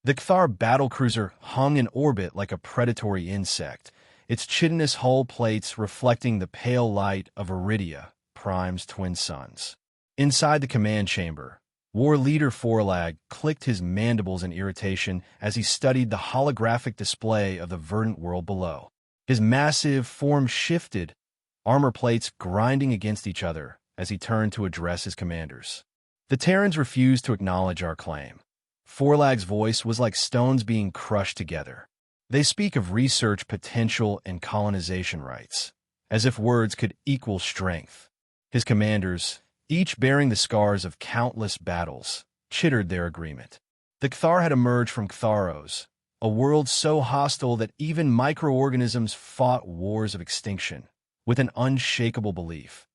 The Cthar battlecruiser hung in orbit like a predatory insect, its chitinous hull plates reflecting the pale light of Iridia, Prime's twin suns. Inside the command chamber, War Leader Forlag clicked his mandibles in irritation as he studied the holographic display of the verdant world below. His massive form shifted, armor plates grinding against each other as he turned to address his commanders. The Terrans refused to acknowledge our claim. Forlag's voice was like stones being crushed together. They speak of research potential and colonization rights, as if words could equal strength. His commanders, each bearing the scars of countless battles, chittered their agreement. The Cthar had emerged from Ctharos, a world so hostile that even microorganisms fought wars of extinction, with an unshakable belief.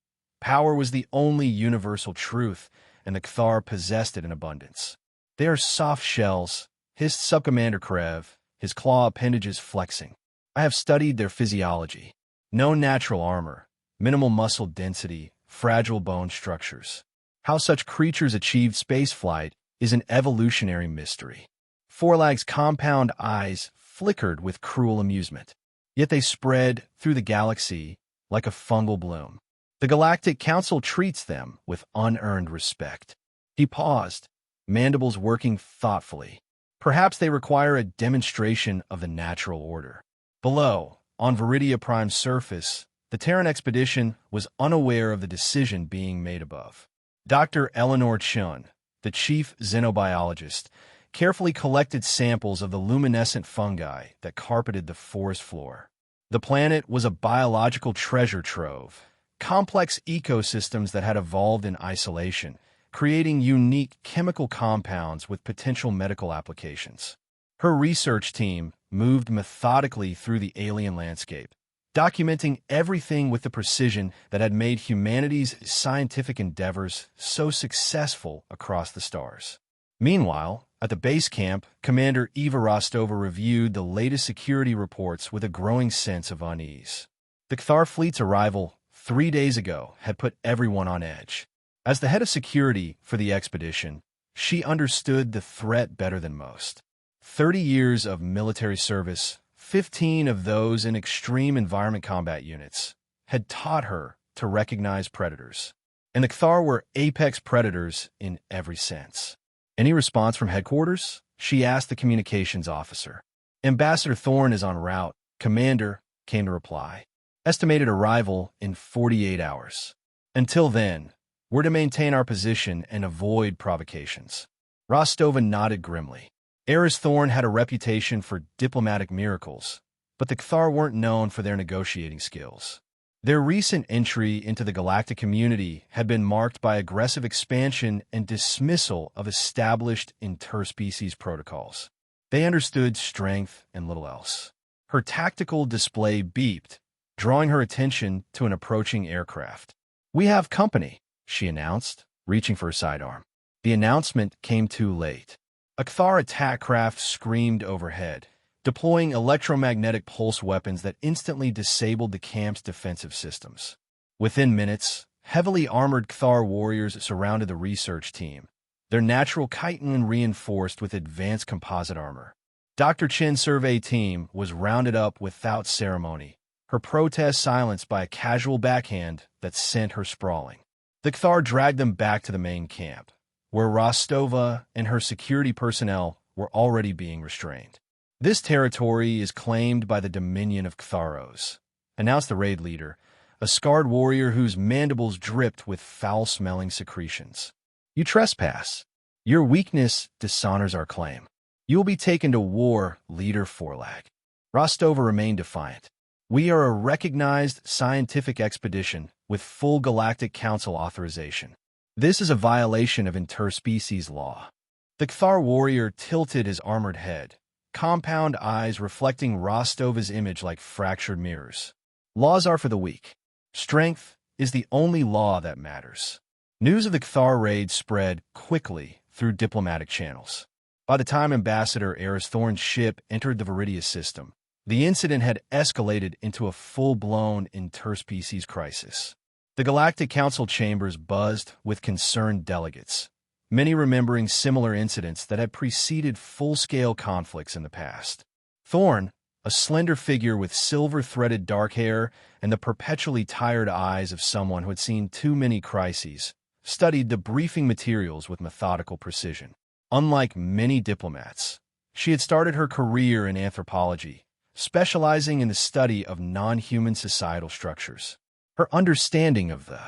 Power was the only universal truth, and the Cthar possessed it in abundance. They are soft shells, hissed Subcommander Krev, his claw appendages flexing. I have studied their physiology. No natural armor, minimal muscle density, fragile bone structures. How such creatures achieved spaceflight is an evolutionary mystery. Forlag's compound eyes flickered with cruel amusement. Yet they spread through the galaxy like a fungal bloom. The Galactic Council treats them with unearned respect. He paused, mandibles working thoughtfully. Perhaps they require a demonstration of the natural order. Below, on Viridia Prime's surface, the Terran expedition was unaware of the decision being made above. Dr. Eleanor Chun, the chief xenobiologist, carefully collected samples of the luminescent fungi that carpeted the forest floor. The planet was a biological treasure trove, complex ecosystems that had evolved in isolation, creating unique chemical compounds with potential medical applications. Her research team moved methodically through the alien landscape, documenting everything with the precision that had made humanity's scientific endeavors so successful across the stars. Meanwhile, at the base camp, Commander Eva Rostova reviewed the latest security reports with a growing sense of unease. The Cthar fleet's arrival 3 days ago had put everyone on edge. As the head of security for the expedition, she understood the threat better than most. 30 years of military service, 15 of those in extreme environment combat units, had taught her to recognize predators. And the Cthar were apex predators in every sense. Any response from headquarters? She asked the communications officer. Ambassador Thorne is en route, Commander, came the reply. Estimated arrival in 48 hours. Until then, we're to maintain our position and avoid provocations. Rostova nodded grimly. Eris Thorne had a reputation for diplomatic miracles, but the Cthar weren't known for their negotiating skills. Their recent entry into the galactic community had been marked by aggressive expansion and dismissal of established interspecies protocols. They understood strength and little else. Her tactical display beeped, drawing her attention to an approaching aircraft. "We have company," she announced, reaching for a sidearm. The announcement came too late. A Cthar attack craft screamed overhead, deploying electromagnetic pulse weapons that instantly disabled the camp's defensive systems. Within minutes, heavily armored Cthar warriors surrounded the research team, their natural chitin reinforced with advanced composite armor. Dr. Chen's survey team was rounded up without ceremony, her protest silenced by a casual backhand that sent her sprawling. The Cthar dragged them back to the main camp, where Rostova and her security personnel were already being restrained. "This territory is claimed by the Dominion of Ctharos," announced the raid leader, a scarred warrior whose mandibles dripped with foul-smelling secretions. "You trespass. Your weakness dishonors our claim. You will be taken to war, Leader Forlag." Rostova remained defiant. "We are a recognized scientific expedition with full Galactic Council authorization. This is a violation of interspecies law." The Cthar warrior tilted his armored head, compound eyes reflecting Rostova's image like fractured mirrors. "Laws are for the weak. Strength is the only law that matters." News of the Cthar raid spread quickly through diplomatic channels. By the time Ambassador Eris Thorne's ship entered the Viridia system, the incident had escalated into a full-blown interspecies crisis. The Galactic Council chambers buzzed with concerned delegates, many remembering similar incidents that had preceded full-scale conflicts in the past. Thorn, a slender figure with silver-threaded dark hair and the perpetually tired eyes of someone who had seen too many crises, studied the briefing materials with methodical precision. Unlike many diplomats, she had started her career in anthropology, specializing in the study of non-human societal structures. Her understanding of the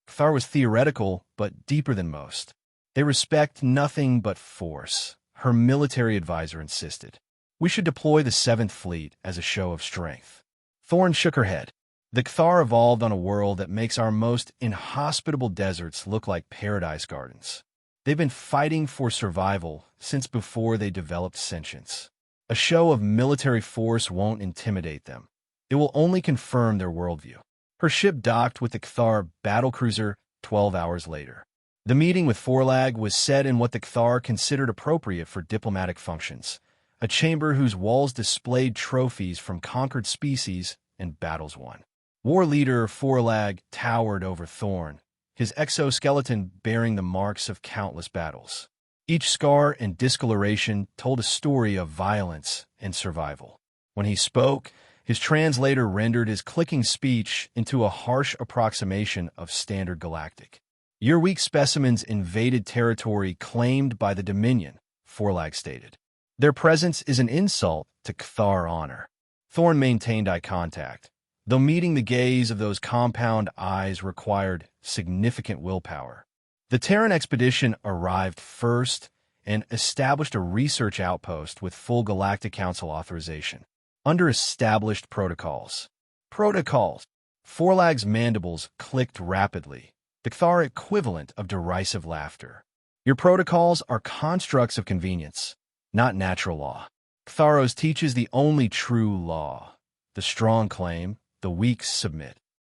Cathar was theoretical but deeper than most. They respect nothing but force, her military advisor insisted. We should deploy the 7th Fleet as a show of strength. Thorn shook her head. The Cathar evolved on a world that makes our most inhospitable deserts look like paradise gardens. They've been fighting for survival since before they developed sentience. A show of military force won't intimidate them. It will only confirm their worldview. Her ship docked with the Cathar battlecruiser 12 hours later. The meeting with Forlag was set in what the Cathar considered appropriate for diplomatic functions, a chamber whose walls displayed trophies from conquered species and battles won. War leader Forlag towered over Thorn, his exoskeleton bearing the marks of countless battles. Each scar and discoloration told a story of violence and survival. When he spoke, his translator rendered his clicking speech into a harsh approximation of standard galactic. Your weak specimens invaded territory claimed by the Dominion, Forlag stated. Their presence is an insult to Cathar honor. Thorn maintained eye contact, though meeting the gaze of those compound eyes required significant willpower. The Terran expedition arrived first and established a research outpost with full Galactic Council authorization. Under established protocols. Forlag's mandibles clicked rapidly, the Cathar equivalent of derisive laughter. Your protocols are constructs of convenience, not natural law. Catharos teaches the only true law. The strong claim, the weak submit.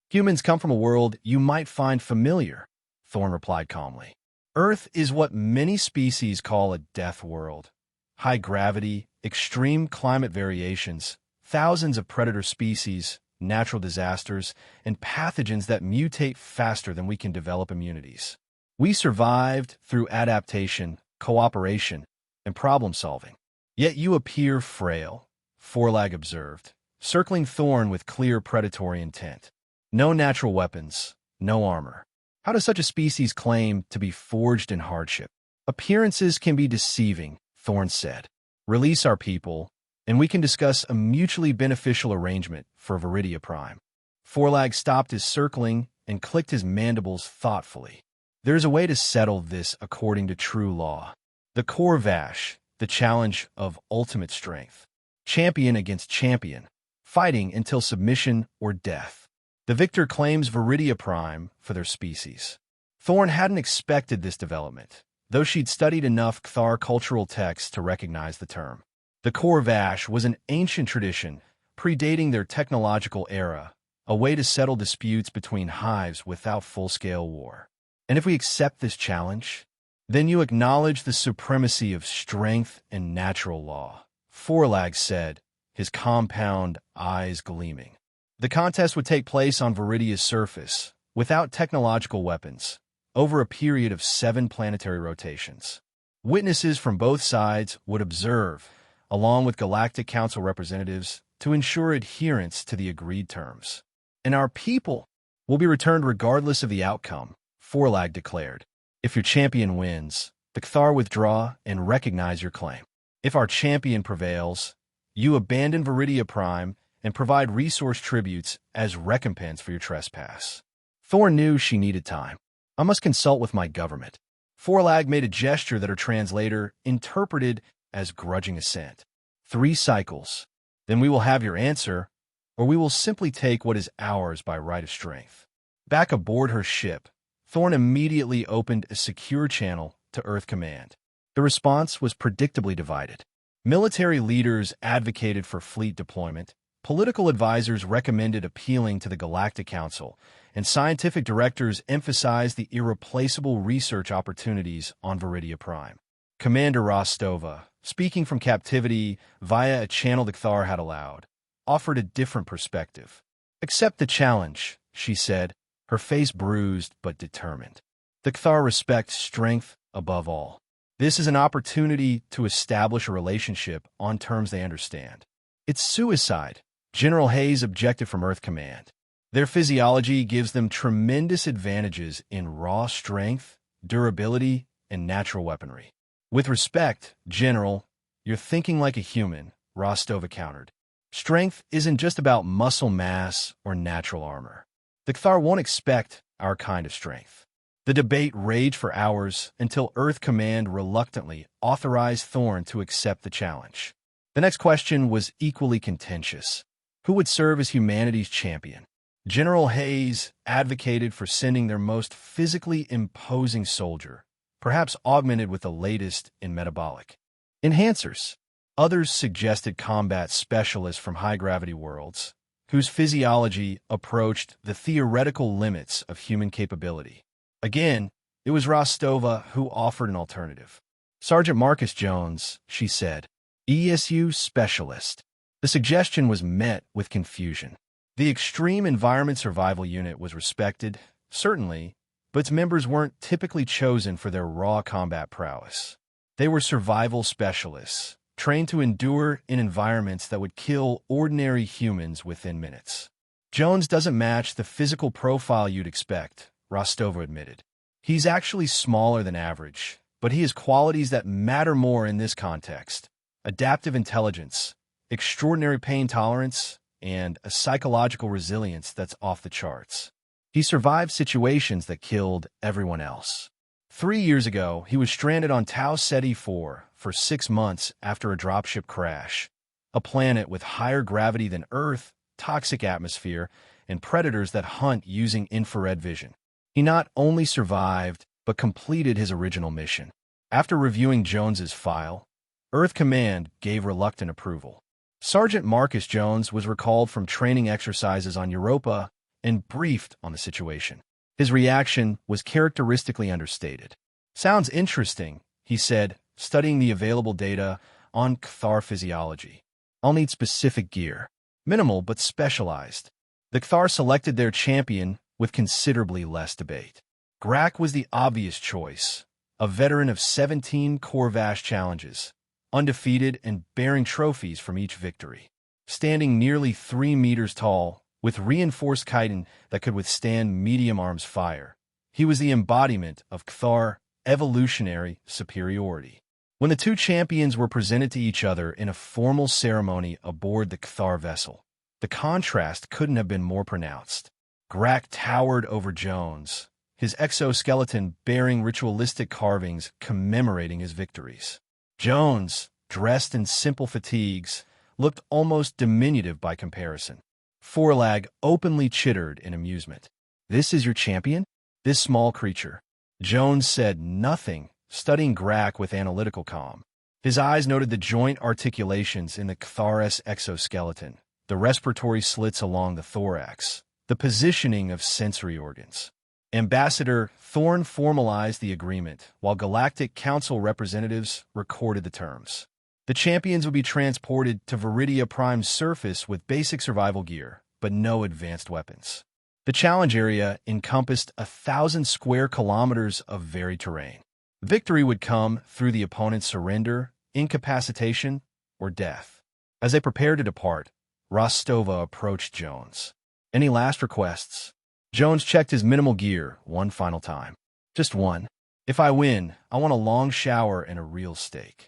Humans come from a world you might find familiar, Thorn replied calmly. Earth is what many species call a death world. High gravity, extreme climate variations, thousands of predator species, natural disasters, and pathogens that mutate faster than we can develop immunities. We survived through adaptation, cooperation, and problem-solving. Yet you appear frail, Forlag observed, circling Thorn with clear predatory intent. No natural weapons, no armor. How does such a species claim to be forged in hardship? Appearances can be deceiving, Thorn said. Release our people, and we can discuss a mutually beneficial arrangement for Viridia Prime. Forlag stopped his circling and clicked his mandibles thoughtfully. There's a way to settle this according to true law. The Corvash, the challenge of ultimate strength. Champion against champion, fighting until submission or death. The victor claims Viridia Prime for their species. Thorn hadn't expected this development, though she'd studied enough Cathar cultural texts to recognize the term. The Corvash was an ancient tradition, predating their technological era, a way to settle disputes between hives without full-scale war. And if we accept this challenge, then you acknowledge the supremacy of strength and natural law, Forlag said, his compound eyes gleaming. The contest would take place on Viridia's surface, without technological weapons, over a period of 7 planetary rotations. Witnesses from both sides would observe, along with Galactic Council representatives, to ensure adherence to the agreed terms. And our people will be returned regardless of the outcome, Forlag declared. If your champion wins, the Cathar withdraw and recognize your claim. If our champion prevails, you abandon Viridia Prime and provide resource tributes as recompense for your trespass. Thorn knew she needed time. I must consult with my government. Forlag made a gesture that her translator interpreted as grudging assent. 3 cycles. Then we will have your answer, or we will simply take what is ours by right of strength. Back aboard her ship, Thorn immediately opened a secure channel to Earth Command. The response was predictably divided. Military leaders advocated for fleet deployment, political advisors recommended appealing to the Galactic Council, and scientific directors emphasized the irreplaceable research opportunities on Viridia Prime. Commander Rostova, speaking from captivity via a channel the Cathar had allowed, offered a different perspective. Accept the challenge, she said, her face bruised but determined. The Cathar respect strength above all. This is an opportunity to establish a relationship on terms they understand. It's suicide, General Hayes objected from Earth Command. Their physiology gives them tremendous advantages in raw strength, durability, and natural weaponry. With respect, General, you're thinking like a human, Rostova countered. Strength isn't just about muscle mass or natural armor. The Cathar won't expect our kind of strength. The debate raged for hours until Earth Command reluctantly authorized Thorne to accept the challenge. The next question was equally contentious. Who would serve as humanity's champion? General Hayes advocated for sending their most physically imposing soldier, perhaps augmented with the latest in metabolic enhancers. Others suggested combat specialists from high-gravity worlds, whose physiology approached the theoretical limits of human capability. Again, it was Rostova who offered an alternative. Sergeant Marcus Jones, she said, ESU specialist. The suggestion was met with confusion. The Extreme Environment Survival Unit was respected, certainly, but its members weren't typically chosen for their raw combat prowess. They were survival specialists, trained to endure in environments that would kill ordinary humans within minutes. Jones doesn't match the physical profile you'd expect, Rostova admitted. He's actually smaller than average, but he has qualities that matter more in this context: adaptive intelligence, extraordinary pain tolerance, and a psychological resilience that's off the charts. He survived situations that killed everyone else. 3 years ago, he was stranded on Tau Ceti 4 for 6 months after a dropship crash, a planet with higher gravity than Earth, toxic atmosphere, and predators that hunt using infrared vision. He not only survived, but completed his original mission. After reviewing Jones's file, Earth Command gave reluctant approval. Sergeant Marcus Jones was recalled from training exercises on Europa and briefed on the situation. His reaction was characteristically understated. Sounds interesting, he said, studying the available data on Cathar physiology. I'll need specific gear. Minimal but specialized. The Cathar selected their champion with considerably less debate. Grak was the obvious choice, a veteran of 17 Corvash challenges, undefeated and bearing trophies from each victory. Standing nearly 3 meters tall, with reinforced chitin that could withstand medium arms fire, he was the embodiment of Cathar evolutionary superiority. When the two champions were presented to each other in a formal ceremony aboard the Cathar vessel, the contrast couldn't have been more pronounced. Grak towered over Jones, his exoskeleton bearing ritualistic carvings commemorating his victories. Jones, dressed in simple fatigues, looked almost diminutive by comparison. Forelag openly chittered in amusement. "This is your champion? This small creature?" Jones said nothing, studying Grak with analytical calm. His eyes noted the joint articulations in the Cathar's exoskeleton, the respiratory slits along the thorax, the positioning of sensory organs. Ambassador Thorne formalized the agreement, while Galactic Council representatives recorded the terms. The champions would be transported to Viridia Prime's surface with basic survival gear, but no advanced weapons. The challenge area encompassed 1,000 square kilometers of varied terrain. Victory would come through the opponent's surrender, incapacitation, or death. As they prepared to depart, Rostova approached Jones. "Any last requests?" Jones checked his minimal gear one final time. "Just one. If I win, I want a long shower and a real steak."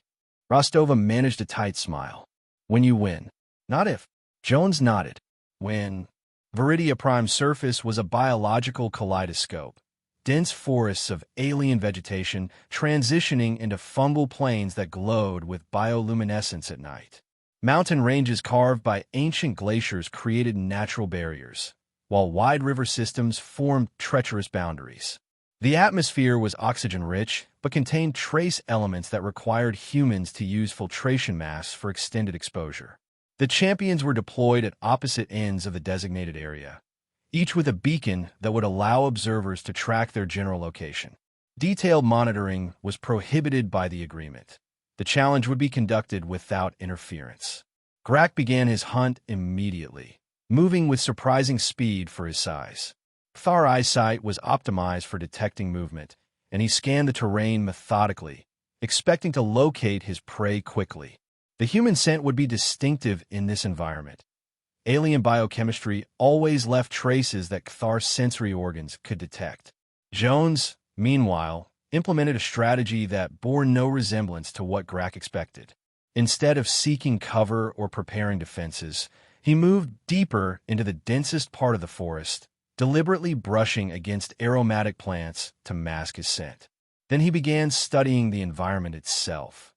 Rostova managed a tight smile. "When you win. Not if." Jones nodded. "When." Viridia Prime's surface was a biological kaleidoscope. Dense forests of alien vegetation transitioning into fungal plains that glowed with bioluminescence at night. Mountain ranges carved by ancient glaciers created natural barriers, while wide river systems formed treacherous boundaries. The atmosphere was oxygen-rich, but contained trace elements that required humans to use filtration masks for extended exposure. The champions were deployed at opposite ends of the designated area, each with a beacon that would allow observers to track their general location. Detailed monitoring was prohibited by the agreement. The challenge would be conducted without interference. Grak began his hunt immediately, moving with surprising speed for his size. Cathar eyesight was optimized for detecting movement, and he scanned the terrain methodically, expecting to locate his prey quickly. The human scent would be distinctive in this environment. Alien biochemistry always left traces that Kthar's sensory organs could detect. Jones, meanwhile, implemented a strategy that bore no resemblance to what Grak expected. Instead of seeking cover or preparing defenses, he moved deeper into the densest part of the forest, deliberately brushing against aromatic plants to mask his scent. Then he began studying the environment itself,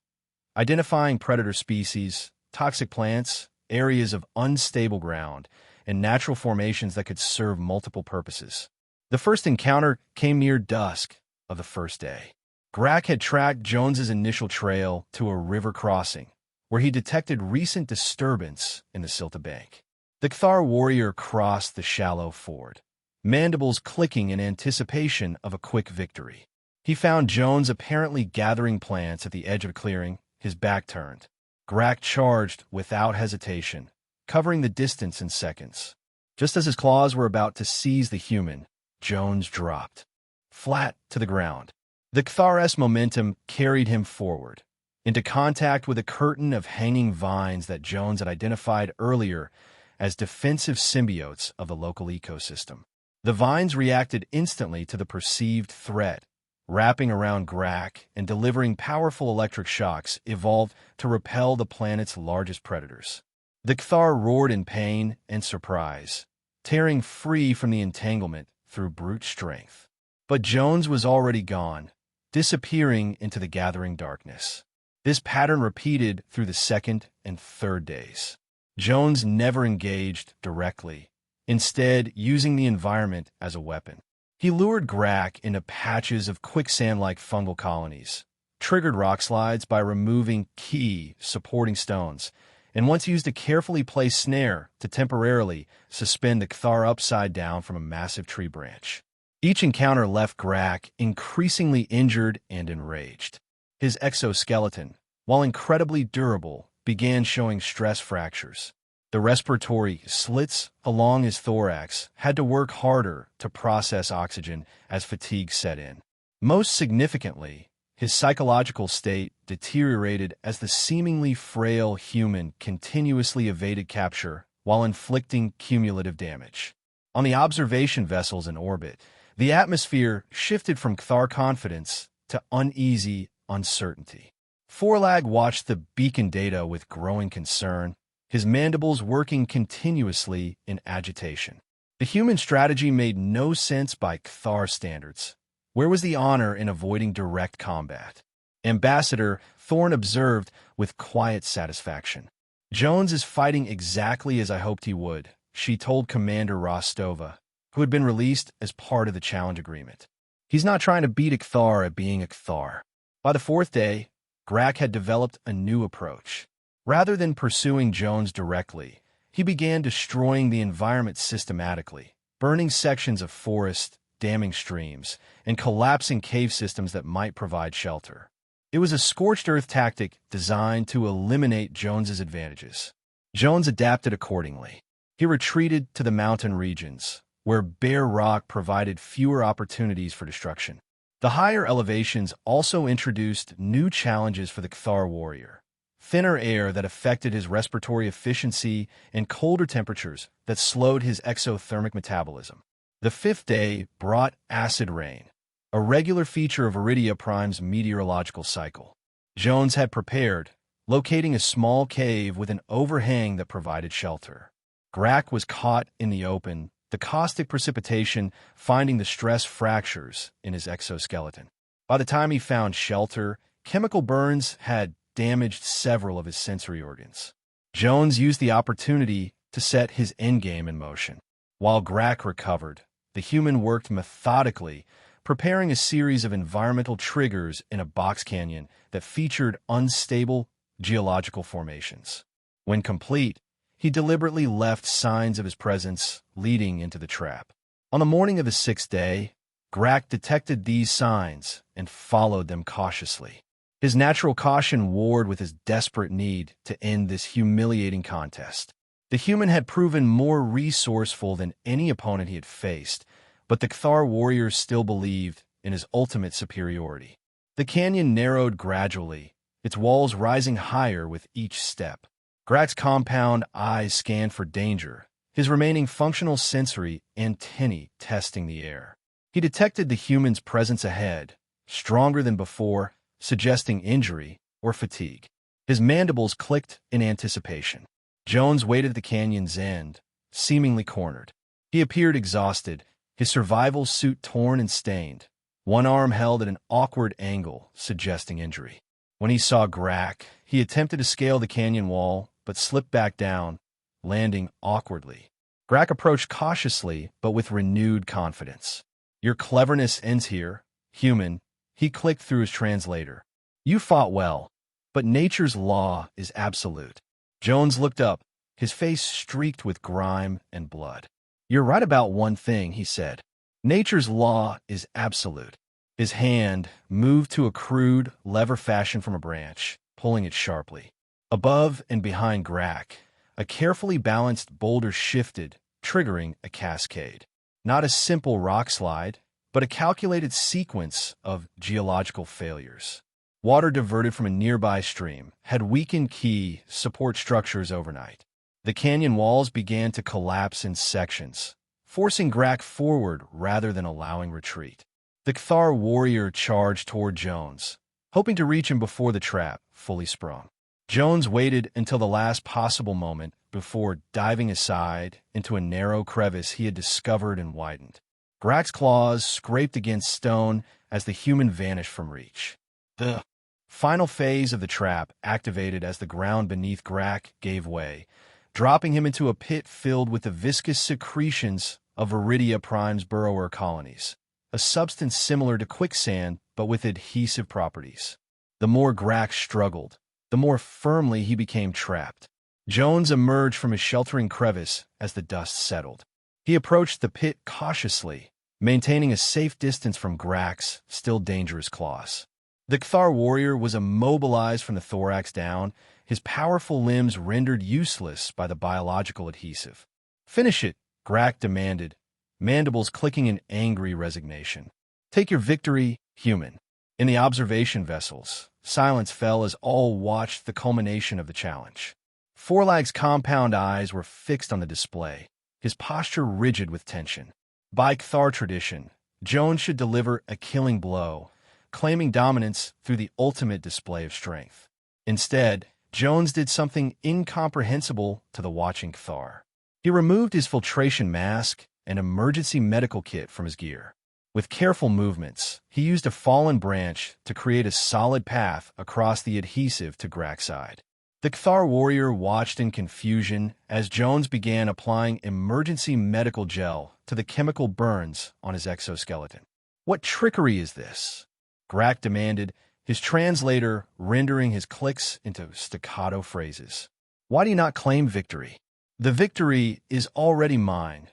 identifying predator species, toxic plants, areas of unstable ground, and natural formations that could serve multiple purposes. The first encounter came near dusk of the first day. Grak had tracked Jones's initial trail to a river crossing, where he detected recent disturbance in the silted bank. The Kthar warrior crossed the shallow ford, mandibles clicking in anticipation of a quick victory. He found Jones apparently gathering plants at the edge of a clearing, his back turned. Grak charged without hesitation, covering the distance in seconds. Just as his claws were about to seize the human, Jones dropped, flat to the ground. The Kthar's momentum carried him forward, into contact with a curtain of hanging vines that Jones had identified earlier as defensive symbiotes of the local ecosystem. The vines reacted instantly to the perceived threat, wrapping around Grak and delivering powerful electric shocks evolved to repel the planet's largest predators. The Kthar roared in pain and surprise, tearing free from the entanglement through brute strength. But Jones was already gone, disappearing into the gathering darkness. This pattern repeated through the second and third days. Jones never engaged directly, instead using the environment as a weapon. He lured Grak into patches of quicksand-like fungal colonies, triggered rock slides by removing key supporting stones, and once used a carefully placed snare to temporarily suspend the Kthar upside down from a massive tree branch. Each encounter left Grak increasingly injured and enraged. His exoskeleton, while incredibly durable, began showing stress fractures. The respiratory slits along his thorax had to work harder to process oxygen as fatigue set in. Most significantly, his psychological state deteriorated as the seemingly frail human continuously evaded capture while inflicting cumulative damage. On the observation vessels in orbit, the atmosphere shifted from Kthar confidence to uneasy uncertainty. Forlag watched the beacon data with growing concern, his mandibles working continuously in agitation. The human strategy made no sense by Kthar standards. Where was the honor in avoiding direct combat? Ambassador Thorne observed with quiet satisfaction. Jones is fighting exactly as I hoped he would, she told Commander Rostova, who had been released as part of the challenge agreement. He's not trying to beat a Kthar at being a Kthar. By the fourth day, Grak had developed a new approach. Rather than pursuing Jones directly, he began destroying the environment systematically, burning sections of forest, damming streams, and collapsing cave systems that might provide shelter. It was a scorched earth tactic designed to eliminate Jones's advantages. Jones adapted accordingly. He retreated to the mountain regions, where bare rock provided fewer opportunities for destruction. The higher elevations also introduced new challenges for the Kthar warrior. Thinner air that affected his respiratory efficiency and colder temperatures that slowed his exothermic metabolism. The fifth day brought acid rain, a regular feature of Iridia Prime's meteorological cycle. Jones had prepared, locating a small cave with an overhang that provided shelter. Grak was caught in the open, the caustic precipitation finding the stress fractures in his exoskeleton. By the time he found shelter, chemical burns had damaged several of his sensory organs. Jones used the opportunity to set his endgame in motion. While Grak recovered, the human worked methodically, preparing a series of environmental triggers in a box canyon that featured unstable geological formations. When complete, he deliberately left signs of his presence leading into the trap. On the morning of the sixth day, Grak detected these signs and followed them cautiously. His natural caution warred with his desperate need to end this humiliating contest. The human had proven more resourceful than any opponent he had faced, but the Kthar warriors still believed in his ultimate superiority. The canyon narrowed gradually, its walls rising higher with each step. Grak's compound eyes scanned for danger, his remaining functional sensory antennae testing the air. He detected the human's presence ahead, stronger than before, suggesting injury or fatigue. His mandibles clicked in anticipation. Jones waited at the canyon's end, seemingly cornered. He appeared exhausted, his survival suit torn and stained, one arm held at an awkward angle, suggesting injury. When he saw Grak, he attempted to scale the canyon wall, but slipped back down, landing awkwardly. Grak approached cautiously, but with renewed confidence. "Your cleverness ends here, human," he clicked through his translator. "You fought well, but nature's law is absolute." Jones looked up, his face streaked with grime and blood. "You're right about one thing," he said. "Nature's law is absolute." His hand moved to a crude lever fashioned from a branch, pulling it sharply. Above and behind Grak, a carefully balanced boulder shifted, triggering a cascade. Not a simple rock slide, but a calculated sequence of geological failures. Water diverted from a nearby stream had weakened key support structures overnight. The canyon walls began to collapse in sections, forcing Grak forward rather than allowing retreat. The Cathar warrior charged toward Jones, hoping to reach him before the trap fully sprung. Jones waited until the last possible moment before diving aside into a narrow crevice he had discovered and widened. Grak's claws scraped against stone as the human vanished from reach. The final phase of the trap activated as the ground beneath Grak gave way, dropping him into a pit filled with the viscous secretions of Viridia Prime's burrower colonies, a substance similar to quicksand but with adhesive properties. The more Grak struggled, the more firmly he became trapped. Jones emerged from his sheltering crevice as the dust settled. He approached the pit cautiously, maintaining a safe distance from Grak's still dangerous claws. The Cathar warrior was immobilized from the thorax down, his powerful limbs rendered useless by the biological adhesive. "Finish it," Grak demanded, mandibles clicking in angry resignation. "Take your victory, human." In the observation vessels, silence fell as all watched the culmination of the challenge. Forlag's compound eyes were fixed on the display, his posture rigid with tension. By Cathar tradition, Jones should deliver a killing blow, claiming dominance through the ultimate display of strength. Instead, Jones did something incomprehensible to the watching Cathar. He removed his filtration mask and emergency medical kit from his gear. With careful movements, he used a fallen branch to create a solid path across the adhesive to Grak's side. The Cathar warrior watched in confusion as Jones began applying emergency medical gel to the chemical burns on his exoskeleton. "What trickery is this?" Grak demanded, his translator rendering his clicks into staccato phrases. "Why do you not claim victory?" "The victory is already mine,"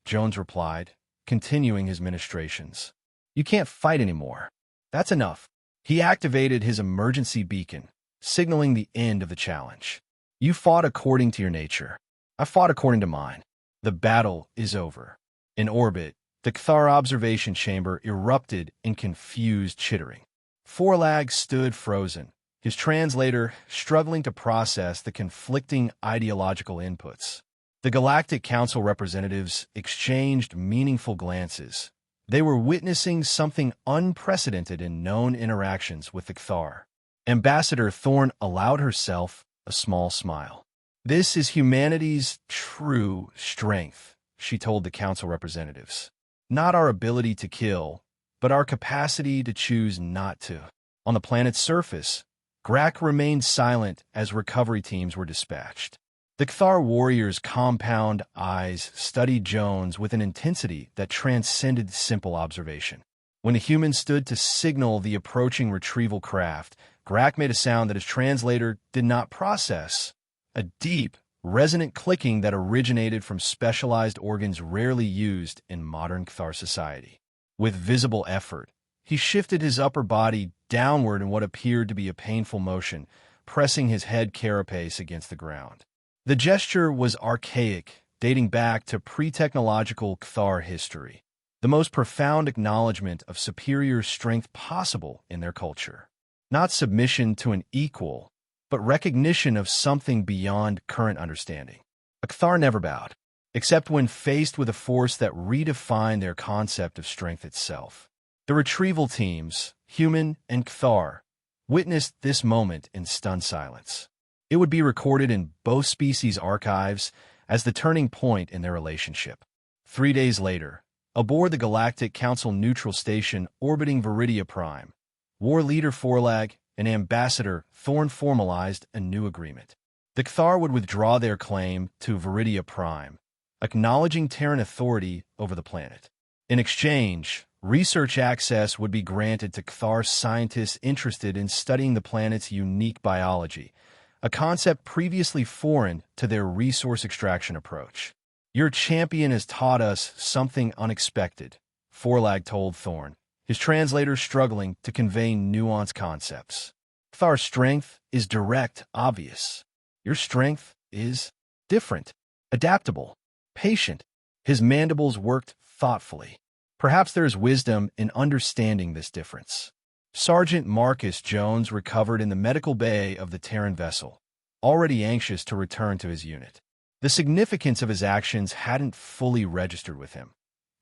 Jones replied, continuing his ministrations. "You can't fight anymore. That's enough." He activated his emergency beacon, signaling the end of the challenge. "You fought according to your nature. I fought according to mine. The battle is over." In orbit, the Cathar observation chamber erupted in confused chittering. Forlag stood frozen, his translator struggling to process the conflicting ideological inputs. The Galactic Council representatives exchanged meaningful glances. They were witnessing something unprecedented in known interactions with the Cathar. Ambassador Thorne allowed herself a small smile. "This is humanity's true strength," she told the Council representatives. "Not our ability to kill, but our capacity to choose not to." On the planet's surface, Grak remained silent as recovery teams were dispatched. The Cathar warrior's compound eyes studied Jones with an intensity that transcended simple observation. When the human stood to signal the approaching retrieval craft, Grak made a sound that his translator did not process, a deep, resonant clicking that originated from specialized organs rarely used in modern Cathar society. With visible effort, he shifted his upper body downward in what appeared to be a painful motion, pressing his head carapace against the ground. The gesture was archaic, dating back to pre-technological Cathar history. the most profound acknowledgement of superior strength possible in their culture. Not submission to an equal, but recognition of something beyond current understanding. Kthar never bowed, except when faced with a force that redefined their concept of strength itself. The retrieval teams, Human and Kthar, witnessed this moment in stunned silence. It would be recorded in both species' archives as the turning point in their relationship. 3 days later, aboard the Galactic Council neutral station orbiting Viridia Prime, War Leader Forlag and Ambassador Thorn formalized a new agreement. The Kthar would withdraw their claim to Viridia Prime, acknowledging Terran authority over the planet. In exchange, research access would be granted to Kthar scientists interested in studying the planet's unique biology, a concept previously foreign to their resource extraction approach. Your champion has taught us something unexpected, Forlag told Thorn, his translator struggling to convey nuanced concepts. Kthar's strength is direct, obvious. Your strength is different, adaptable, patient. His mandibles worked thoughtfully. Perhaps there is wisdom in understanding this difference. Sergeant Marcus Jones recovered in the medical bay of the Terran vessel, already anxious to return to his unit. The significance of his actions hadn't fully registered with him.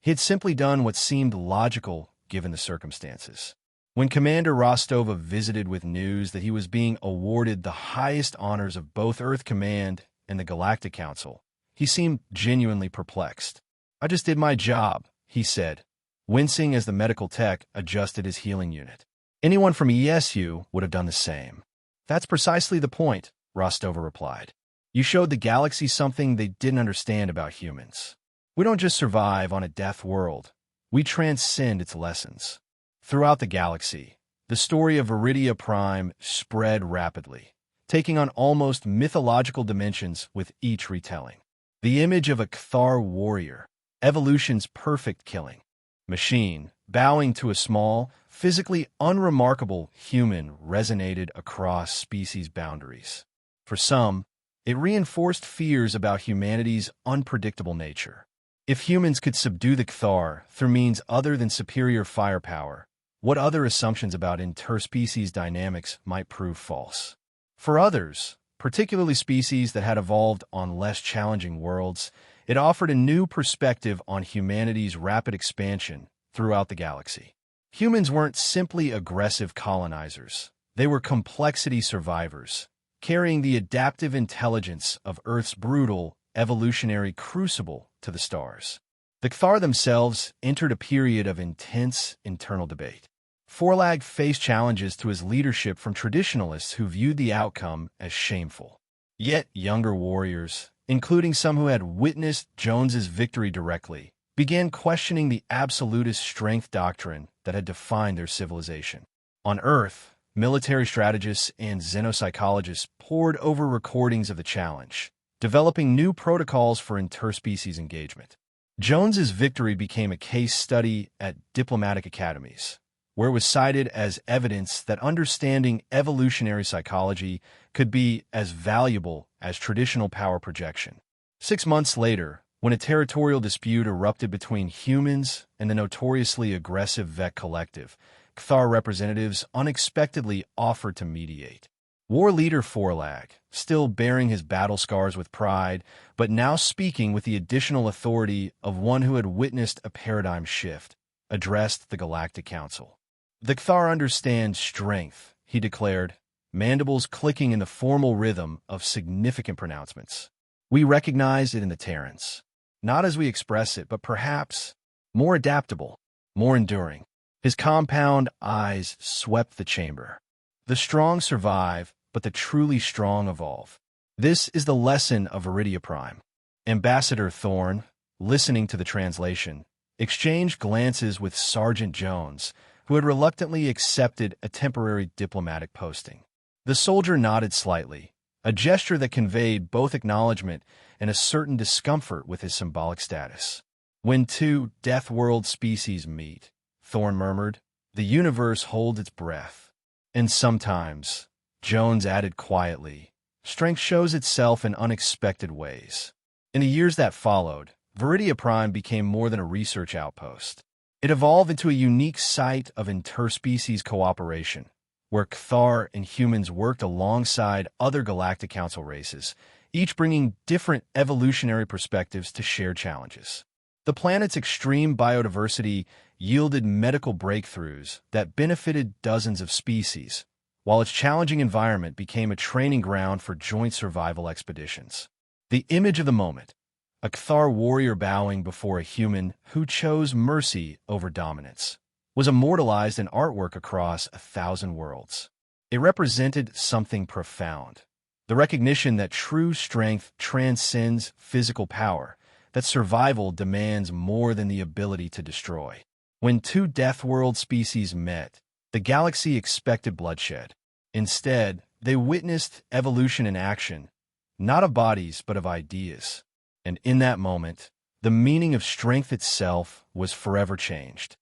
He had simply done what seemed logical given the circumstances. When Commander Rostova visited with news that he was being awarded the highest honors of both Earth Command and the Galactic Council, he seemed genuinely perplexed. "I just did my job," he said, wincing as the medical tech adjusted his healing unit. "Anyone from ESU would have done the same." "That's precisely the point," Rostova replied. "You showed the galaxy something they didn't understand about humans. We don't just survive on a death world. We transcend its lessons." Throughout the galaxy, the story of Viridia Prime spread rapidly, taking on almost mythological dimensions with each retelling. The image of a Kthar warrior, evolution's perfect killing machine, bowing to a small, physically unremarkable human resonated across species boundaries. For some, it reinforced fears about humanity's unpredictable nature. If humans could subdue the Kthar through means other than superior firepower, what other assumptions about interspecies dynamics might prove false? For others, particularly species that had evolved on less challenging worlds, it offered a new perspective on humanity's rapid expansion throughout the galaxy. Humans weren't simply aggressive colonizers. They were complexity survivors, carrying the adaptive intelligence of Earth's brutal, evolutionary crucible to the stars. The Kthar themselves entered a period of intense internal debate. Forlag faced challenges to his leadership from traditionalists who viewed the outcome as shameful. Yet younger warriors, including some who had witnessed Jones's victory directly, began questioning the absolutist strength doctrine that had defined their civilization. On Earth, military strategists and xenopsychologists pored over recordings of the challenge, developing new protocols for interspecies engagement. Jones's victory became a case study at diplomatic academies, where it was cited as evidence that understanding evolutionary psychology could be as valuable as traditional power projection. 6 months later, when a territorial dispute erupted between humans and the notoriously aggressive Vec Collective, Kthar representatives unexpectedly offered to mediate. War Leader Forlag, still bearing his battle scars with pride, but now speaking with the additional authority of one who had witnessed a paradigm shift, addressed the Galactic Council. "The Kthar understand strength," he declared, mandibles clicking in the formal rhythm of significant pronouncements. "We recognize it in the Terrans, not as we express it, but perhaps more adaptable, more enduring." His compound eyes swept the chamber. The strong survive, but the truly strong evolve. This is the lesson of Viridia Prime. Ambassador Thorn, listening to the translation, exchanged glances with Sergeant Jones, who had reluctantly accepted a temporary diplomatic posting. The soldier nodded slightly, a gesture that conveyed both acknowledgement and a certain discomfort with his symbolic status. "When two Deathworld species meet," Thorn murmured, "the universe holds its breath." "And sometimes," Jones added quietly, "strength shows itself in unexpected ways." In the years that followed, Viridia Prime became more than a research outpost. It evolved into a unique site of interspecies cooperation, where Cathar and humans worked alongside other Galactic Council races, each bringing different evolutionary perspectives to shared challenges. The planet's extreme biodiversity yielded medical breakthroughs that benefited dozens of species, while its challenging environment became a training ground for joint survival expeditions. The image of the moment, a Cathar warrior bowing before a human who chose mercy over dominance, was immortalized in artwork across 1,000 worlds. It represented something profound, the recognition that true strength transcends physical power, that survival demands more than the ability to destroy. When two Deathworld species met, the galaxy expected bloodshed. Instead, they witnessed evolution in action, not of bodies but of ideas. And in that moment, the meaning of strength itself was forever changed.